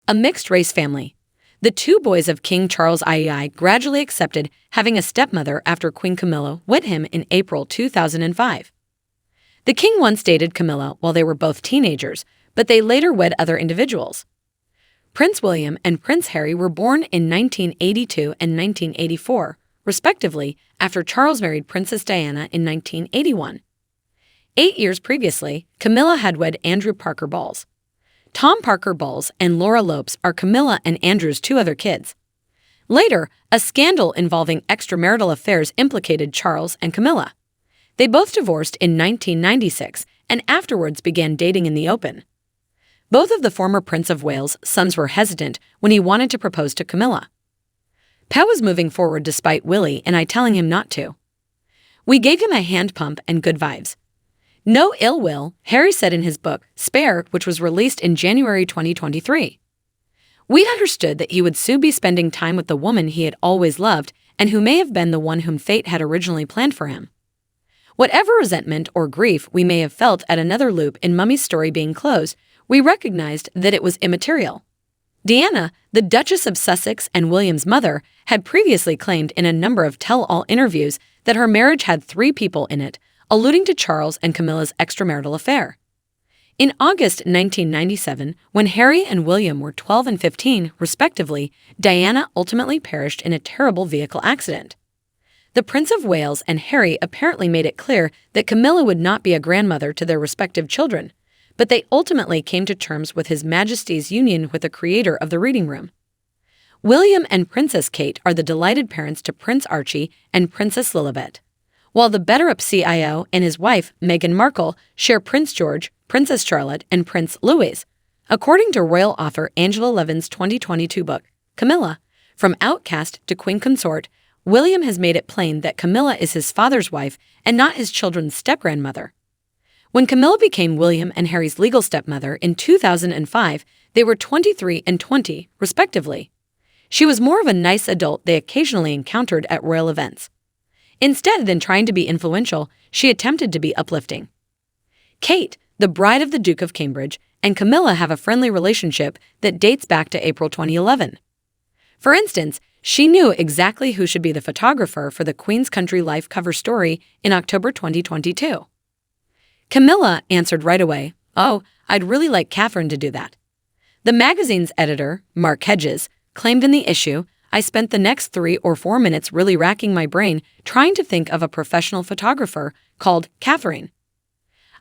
A mixed-race family. The two boys of King Charles III gradually accepted having a stepmother after Queen Camilla wed him in April 2005. The king once dated Camilla while they were both teenagers, but they later wed other individuals. Prince William and Prince Harry were born in 1982 and 1984, respectively, after Charles married Princess Diana in 1981. 8 years previously, Camilla had wed Andrew Parker Bowles. Tom Parker Bowles and Laura Lopes are Camilla and Andrew's two other kids. Later, a scandal involving extramarital affairs implicated Charles and Camilla. They both divorced in 1996 and afterwards began dating in the open. Both of the former Prince of Wales' sons were hesitant when he wanted to propose to Camilla. Pet was moving forward despite Willie and I telling him not to. We gave him a hand pump and good vibes. No ill will, Harry said in his book, Spare, which was released in January 2023. We understood that he would soon be spending time with the woman he had always loved and who may have been the one whom fate had originally planned for him. Whatever resentment or grief we may have felt at another loop in Mummy's story being closed, we recognized that it was immaterial. Diana, the Duchess of Sussex and William's mother, had previously claimed in a number of tell-all interviews that her marriage had 3 people in it, alluding to Charles and Camilla's extramarital affair. In August 1997, when Harry and William were 12 and 15, respectively, Diana ultimately perished in a terrible vehicle accident. The Prince of Wales and Harry apparently made it clear that Camilla would not be a grandmother to their respective children, but they ultimately came to terms with His Majesty's union with the creator of the reading room. William and Princess Kate are the delighted parents to Prince Archie and Princess Lilibet, while the better-up CIO and his wife, Meghan Markle, share Prince George, Princess Charlotte, and Prince Louis. According to royal author Angela Levin's 2022 book, Camilla, From Outcast to Queen Consort, William has made it plain that Camilla is his father's wife and not his children's step-grandmother. When Camilla became William and Harry's legal stepmother in 2005, they were 23 and 20, respectively. She was more of a nice adult they occasionally encountered at royal events. Instead than trying to be influential, she attempted to be uplifting. Kate, the bride of the Duke of Cambridge, and Camilla have a friendly relationship that dates back to April 2011. For instance, she knew exactly who should be the photographer for the Queen's Country Life cover story in October 2022. Camilla answered right away, "Oh, I'd really like Catherine to do that." The magazine's editor, Mark Hedges, claimed in the issue, "I spent the next 3 or 4 minutes really racking my brain trying to think of a professional photographer called Catherine."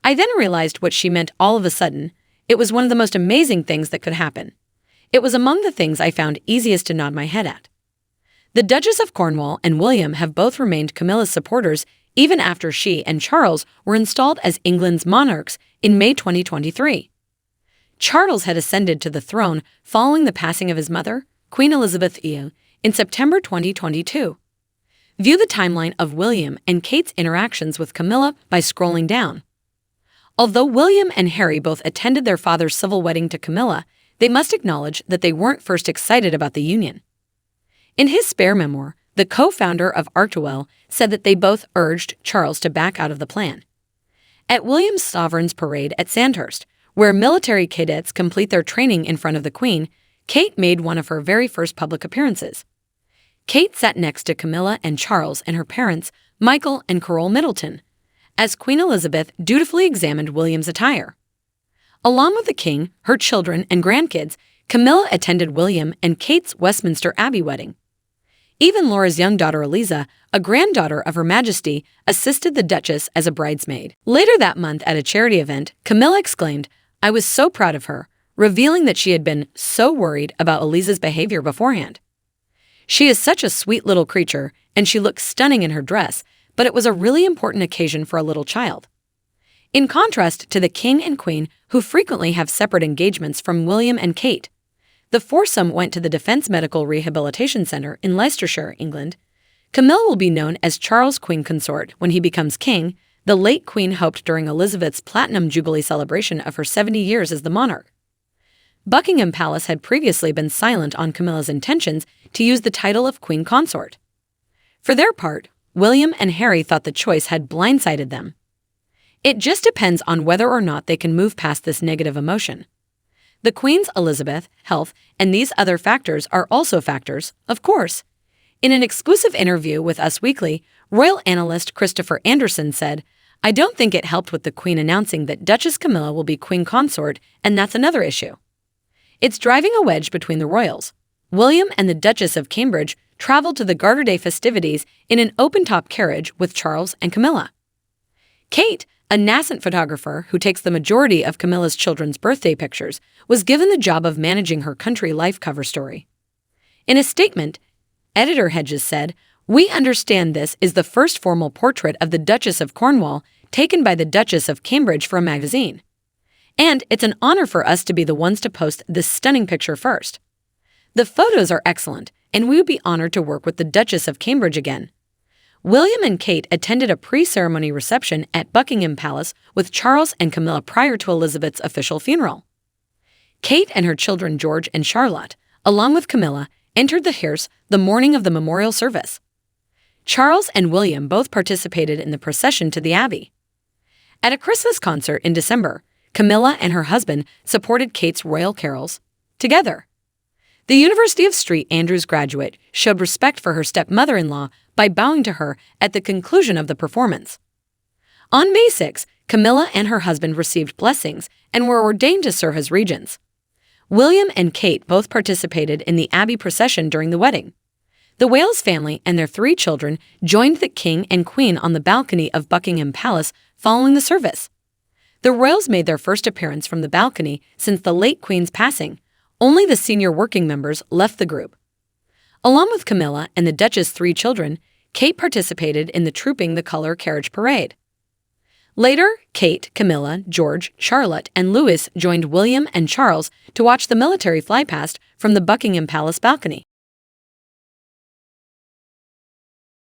I then realized what she meant all of a sudden. It was one of the most amazing things that could happen. It was among the things I found easiest to nod my head at. The Duchess of Cornwall and William have both remained Camilla's supporters even after she and Charles were installed as England's monarchs in May 2023. Charles had ascended to the throne following the passing of his mother, Queen Elizabeth II, in September 2022. View the timeline of William and Kate's interactions with Camilla by scrolling down. Although William and Harry both attended their father's civil wedding to Camilla, they must acknowledge that they weren't first excited about the union. In his spare memoir, the co-founder of Artwell said that they both urged Charles to back out of the plan. At William's Sovereign's Parade at Sandhurst, where military cadets complete their training in front of the Queen, Kate made one of her very first public appearances. Kate sat next to Camilla and Charles and her parents, Michael and Carole Middleton, as Queen Elizabeth dutifully examined William's attire. Along with the King, her children, and grandkids, Camilla attended William and Kate's Westminster Abbey wedding. Even Laura's young daughter Eliza, a granddaughter of Her Majesty, assisted the Duchess as a bridesmaid. Later that month at a charity event, Camilla exclaimed, "I was so proud of her," revealing that she had been so worried about Eliza's behavior beforehand. "She is such a sweet little creature, and she looks stunning in her dress, but it was a really important occasion for a little child." In contrast to the King and Queen, who frequently have separate engagements from William and Kate, the foursome went to the Defence Medical Rehabilitation Centre in Leicestershire, England. Camilla will be known as Charles Queen Consort when he becomes king, the late Queen hoped during Elizabeth's Platinum Jubilee celebration of her 70 years as the monarch. Buckingham Palace had previously been silent on Camilla's intentions to use the title of Queen Consort. For their part, William and Harry thought the choice had blindsided them. It just depends on whether or not they can move past this negative emotion. The Queen's Elizabeth, health, and these other factors are also factors, of course. In an exclusive interview with Us Weekly, royal analyst Christopher Anderson said, "I don't think it helped with the Queen announcing that Duchess Camilla will be Queen Consort, and that's another issue. It's driving a wedge between the royals." William and the Duchess of Cambridge traveled to the Garter Day festivities in an open-top carriage with Charles and Camilla. Kate, a nascent photographer who takes the majority of Camilla's children's birthday pictures, was given the job of managing her country life cover story. In a statement, editor Hedges said, "We understand this is the first formal portrait of the Duchess of Cornwall taken by the Duchess of Cambridge for a magazine. And it's an honor for us to be the ones to post this stunning picture first. The photos are excellent, and we would be honored to work with the Duchess of Cambridge again." William and Kate attended a pre-ceremony reception at Buckingham Palace with Charles and Camilla prior to Elizabeth's official funeral. Kate and her children George and Charlotte, along with Camilla, entered the hearse the morning of the memorial service. Charles and William both participated in the procession to the Abbey. At a Christmas concert in December, Camilla and her husband supported Kate's royal carols together. The University of St Andrews graduate showed respect for her stepmother-in-law by bowing to her at the conclusion of the performance. On May 6, Camilla and her husband received blessings and were ordained to serve as regents. William and Kate both participated in the Abbey procession during the wedding. The Wales family and their 3 children joined the King and Queen on the balcony of Buckingham Palace following the service. The royals made their first appearance from the balcony since the late Queen's passing. Only the senior working members left the group. Along with Camilla and the Duchess' 3 children, Kate participated in the Trooping the Color carriage parade. Later, Kate, Camilla, George, Charlotte, and Louis joined William and Charles to watch the military fly past from the Buckingham Palace balcony.